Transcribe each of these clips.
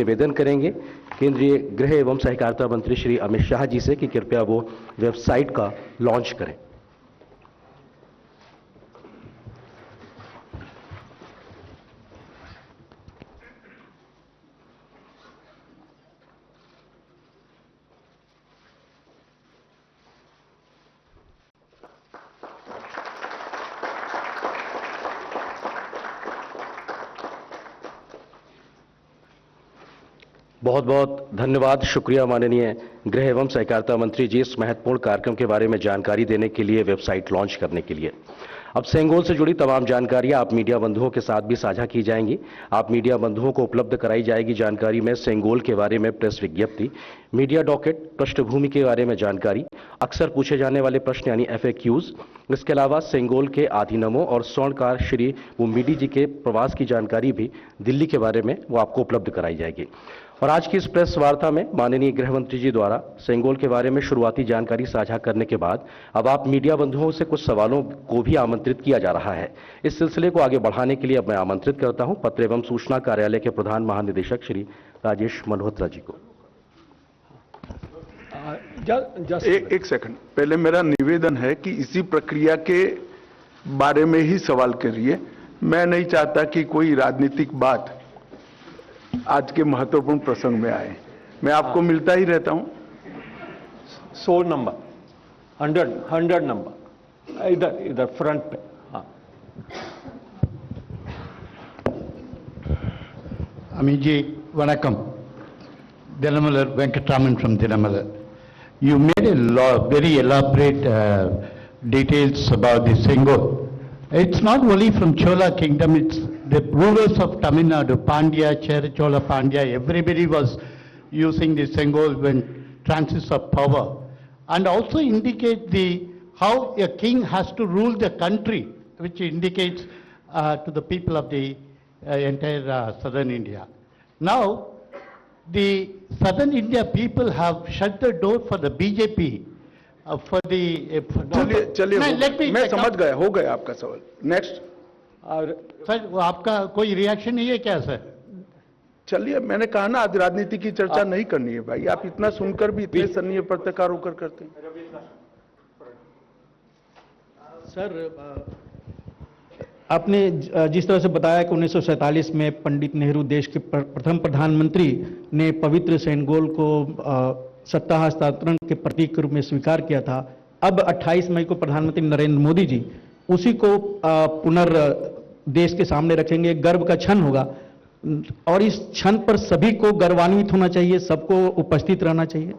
निवेदन करेंगे केंद्रीय गृह एवं सहकारिता मंत्री श्री अमित शाह जी से कि कृपया वो वेबसाइट का लॉन्च करें। बहुत बहुत धन्यवाद, शुक्रिया माननीय गृह एवं सहकारिता मंत्री जी इस महत्वपूर्ण कार्यक्रम के बारे में जानकारी देने के लिए, वेबसाइट लॉन्च करने के लिए। अब सेंगोल से जुड़ी तमाम जानकारियां आप मीडिया बंधुओं के साथ भी साझा की जाएंगी। आप मीडिया बंधुओं को उपलब्ध कराई जाएगी जानकारी में सेंगोल के बारे में प्रेस विज्ञप्ति, मीडिया डॉकेट, पृष्ठभूमि के बारे में जानकारी, अक्सर पूछे जाने वाले प्रश्न यानी FAQs। इसके अलावा सेंगोल के अधिनामों और स्वर्णकार श्री मुम्बीडी जी के प्रवास की जानकारी भी दिल्ली के बारे में वो आपको उपलब्ध कराई जाएगी। और आज की इस प्रेस वार्ता में माननीय गृह मंत्री जी द्वारा सेंगोल के बारे में शुरुआती जानकारी साझा करने के बाद अब आप मीडिया बंधुओं से कुछ सवालों को भी आमंत्रित किया जा रहा है। इस सिलसिले को आगे बढ़ाने के लिए अब मैं आमंत्रित करता हूं पत्र एवं सूचना कार्यालय के प्रधान महानिदेशक श्री राजेश मल्होत्रा जी को। एक सेकंड, पहले मेरा निवेदन है कि इसी प्रक्रिया के बारे में ही सवाल करिए। मैं नहीं चाहता कि कोई राजनीतिक बात आज के महत्वपूर्ण प्रसंग में आए। मैं आपको मिलता ही रहता हूं। 100 नंबर, 100 नंबर, इधर फ्रंट पे। हाँ, Amit ji, vanakkam. Dinamalar Venkatraman from Dinamalar. You made a very elaborate details about the Sengol. It's not only from Chola kingdom, it's the rulers of Tamil Nadu, Pandya, Chera Chola Pandya, everybody was using the Sengol when transits of power. And also indicate how a king has to rule the country, which indicates to the people of the entire southern India. Now, the southern India people have shut the door for the BJP. चलिए मैं समझ गया, हो गया आपका सवाल। Next. और sir वो आपका कोई रिएक्शन नहीं है क्या सर? चलिए, मैंने कहा ना आज राजनीति की चर्चा नहीं करनी है भाई। आप इतना सुनकर भी इतने सन्नीय पत्रकार होकर करते हैं। सर, आपने जिस तरह से बताया कि 1947 में पंडित नेहरू देश के प्रथम प्रधानमंत्री ने पवित्र सेंगोल को सत्ता हस्तांतरण के प्रतीक के रूप में स्वीकार किया था। अब 28 मई को प्रधानमंत्री नरेंद्र मोदी जी उसी को देश के सामने रखेंगे। गर्व का क्षण होगा और इस क्षण पर सभी को गर्वान्वित होना चाहिए, सबको उपस्थित रहना चाहिए,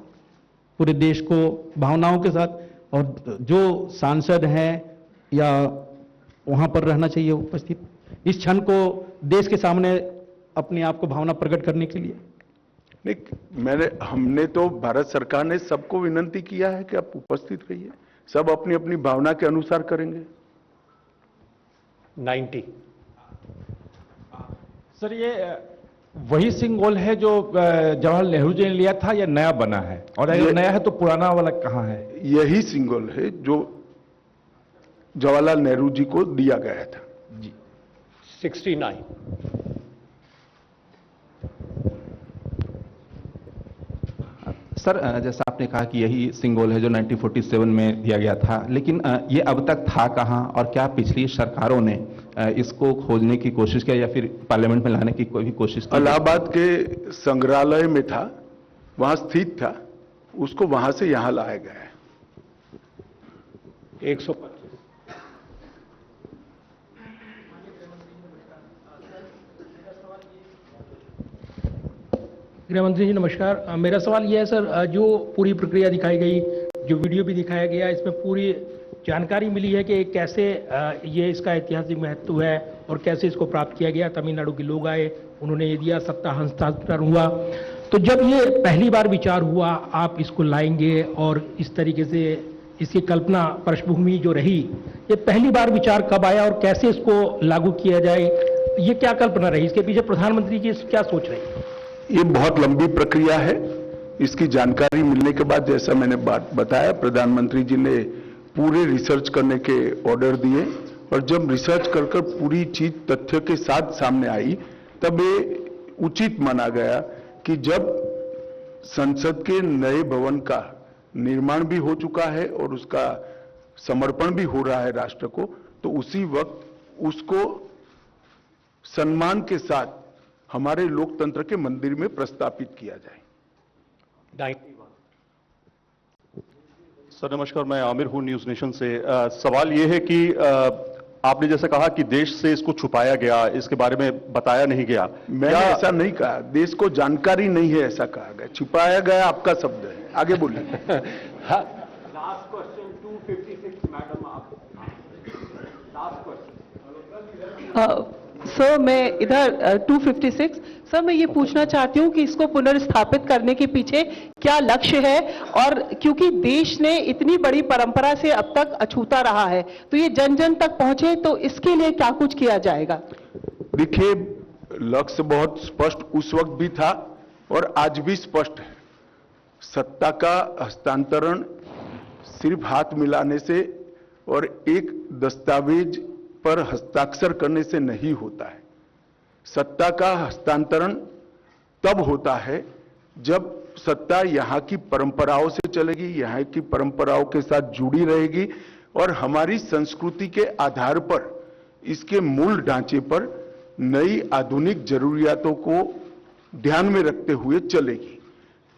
पूरे देश को भावनाओं के साथ, और जो सांसद हैं या वहां पर रहना चाहिए उपस्थित, इस क्षण को देश के सामने अपने आप को भावना प्रकट करने के लिए। नहीं, हमने तो भारत सरकार ने सबको विनंती किया है कि आप उपस्थित रहिए। सब अपनी अपनी भावना के अनुसार करेंगे। 90। सर, ये वही सिंगोल है जो जवाहरलाल नेहरू जी ने लिया था या नया बना है? और अगर नया है तो पुराना वाला कहाँ है? यही सिंगोल है जो जवाहरलाल नेहरू जी को दिया गया था जी। 69। सर, जैसा आपने कहा कि यही सिंगोल है जो 1947 में दिया गया था, लेकिन ये अब तक था कहाँ और क्या पिछली सरकारों ने इसको खोजने की कोशिश किया या फिर पार्लियामेंट में लाने की कोई भी कोशिश की? इलाहाबाद के संग्रहालय में था, वहां स्थित था, उसको वहां से यहां लाया गया है। 125। गृह मंत्री जी नमस्कार। मेरा सवाल यह है सर, जो पूरी प्रक्रिया दिखाई गई, जो वीडियो भी दिखाया गया, इसमें पूरी जानकारी मिली है कि कैसे ये इसका ऐतिहासिक महत्व है और कैसे इसको प्राप्त किया गया। तमिलनाडु के लोग आए, उन्होंने ये दिया, सत्ता हस्तांतरण हुआ। तो जब ये पहली बार विचार हुआ आप इसको लाएंगे और इस तरीके से इसकी कल्पना पृष्ठभूमि जो रही, ये पहली बार विचार कब आया और कैसे इसको लागू किया जाए, ये क्या कल्पना रही, इसके पीछे प्रधानमंत्री जी क्या सोच रहे हैं? ये बहुत लंबी प्रक्रिया है। इसकी जानकारी मिलने के बाद, जैसा मैंने बात बताया, प्रधानमंत्री जी ने पूरे रिसर्च करने के ऑर्डर दिए और जब रिसर्च कर पूरी चीज तथ्य के साथ सामने आई, तब ये उचित माना गया कि जब संसद के नए भवन का निर्माण भी हो चुका है और उसका समर्पण भी हो रहा है राष्ट्र को, तो उसी वक्त उसको सम्मान के साथ हमारे लोकतंत्र के मंदिर में प्रस्थापित किया जाए। सर नमस्कार, मैं आमिर हूं न्यूज नेशन से। सवाल यह है कि आपने जैसे कहा कि देश से इसको छुपाया गया, इसके बारे में बताया नहीं गया। मैंने ऐसा नहीं कहा, देश को जानकारी नहीं है ऐसा कहा गया। छुपाया गया आपका शब्द है, आगे बोलिए। लास्ट क्वेश्चन 256 मैडम, आप लास्ट क्वेश्चन। सर मैं इधर 256 सर मैं ये पूछना चाहती हूँ कि इसको पुनर्स्थापित करने के पीछे क्या लक्ष्य है, और क्योंकि देश ने इतनी बड़ी परंपरा से अब तक अछूता रहा है, तो ये जन जन तक पहुंचे, तो इसके लिए क्या कुछ किया जाएगा? देखिए, लक्ष्य बहुत स्पष्ट उस वक्त भी था और आज भी स्पष्ट है। सत्ता का हस्तांतरण सिर्फ हाथ मिलाने से और एक दस्तावेज पर हस्ताक्षर करने से नहीं होता है। सत्ता का हस्तांतरण तब होता है जब सत्ता यहां की परंपराओं से चलेगी, यहां की परंपराओं के साथ जुड़ी रहेगी और हमारी संस्कृति के आधार पर, इसके मूल ढांचे पर नई आधुनिक जरूरियातों को ध्यान में रखते हुए चलेगी।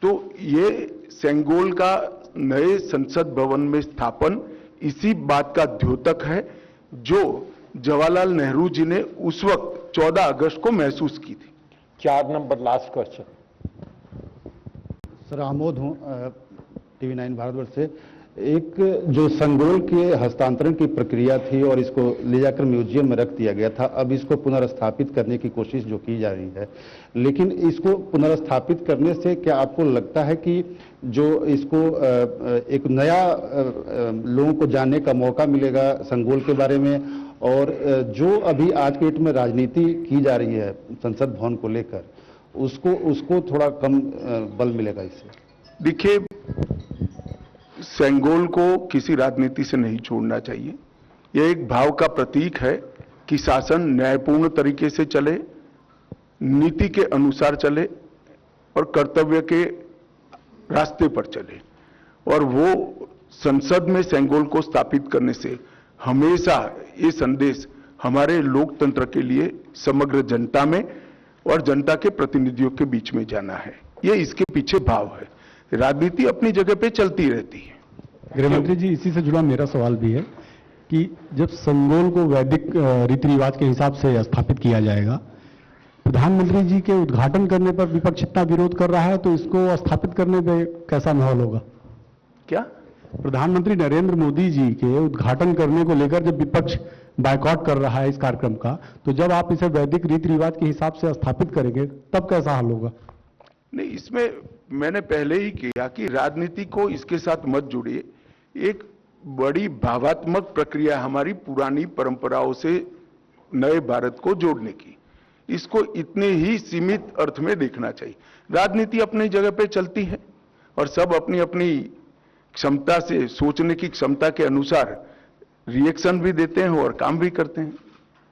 तो ये सेंगोल का नए संसद भवन में स्थापन इसी बात का द्योतक है जो जवाहरलाल नेहरू जी ने उस वक्त 14 अगस्त को महसूस की थी। 4 number last question. Sir Amod हूँ टीवी 9 भारतवर्ष से। एक जो संगोल के हस्तांतरण की प्रक्रिया थी और इसको ले जाकर म्यूजियम में रख दिया गया था, अब इसको पुनर्स्थापित करने की कोशिश जो की जा रही है, लेकिन इसको पुनर्स्थापित करने से क्या आपको लगता है कि जो इसको एक नया लोगों को जानने का मौका मिलेगा संगोल के बारे में, और जो अभी आज के डेट में राजनीति की जा रही है संसद भवन को लेकर, उसको थोड़ा कम बल मिलेगा इससे? देखिए, सेंगोल को किसी राजनीति से नहीं छोड़ना चाहिए। यह एक भाव का प्रतीक है कि शासन न्यायपूर्ण तरीके से चले, नीति के अनुसार चले और कर्तव्य के रास्ते पर चले। और वो संसद में सेंगोल को स्थापित करने से हमेशा ये संदेश हमारे लोकतंत्र के लिए समग्र जनता में और जनता के प्रतिनिधियों के बीच में जाना है। ये इसके पीछे भाव है। राजनीति अपनी जगह पे चलती रहती है। गृहमंत्री जी, इसी से जुड़ा मेरा सवाल भी है कि जब संगोल को वैदिक रीति रिवाज के हिसाब से स्थापित किया जाएगा, प्रधानमंत्री जी के उद्घाटन करने पर विपक्ष इतना विरोध कर रहा है, तो इसको स्थापित करने पे कैसा माहौल होगा? क्या? प्रधानमंत्री नरेंद्र मोदी जी के उद्घाटन करने को लेकर जब विपक्ष बायकॉट कर रहा है इस कार्यक्रम का, तो जब आप इसे वैदिक रीति रिवाज के हिसाब से स्थापित करेंगे तब कैसा हाल होगा? नहीं, इसमें मैंने पहले ही किया कि राजनीति को इसके साथ मत जोड़िए। एक बड़ी भावात्मक प्रक्रिया हमारी पुरानी परंपराओं से नए भारत को जोड़ने की, इसको इतने ही सीमित अर्थ में देखना चाहिए। राजनीति अपनी जगह पे चलती है और सब अपनी अपनी क्षमता से, सोचने की क्षमता के अनुसार रिएक्शन भी देते हैं और काम भी करते हैं।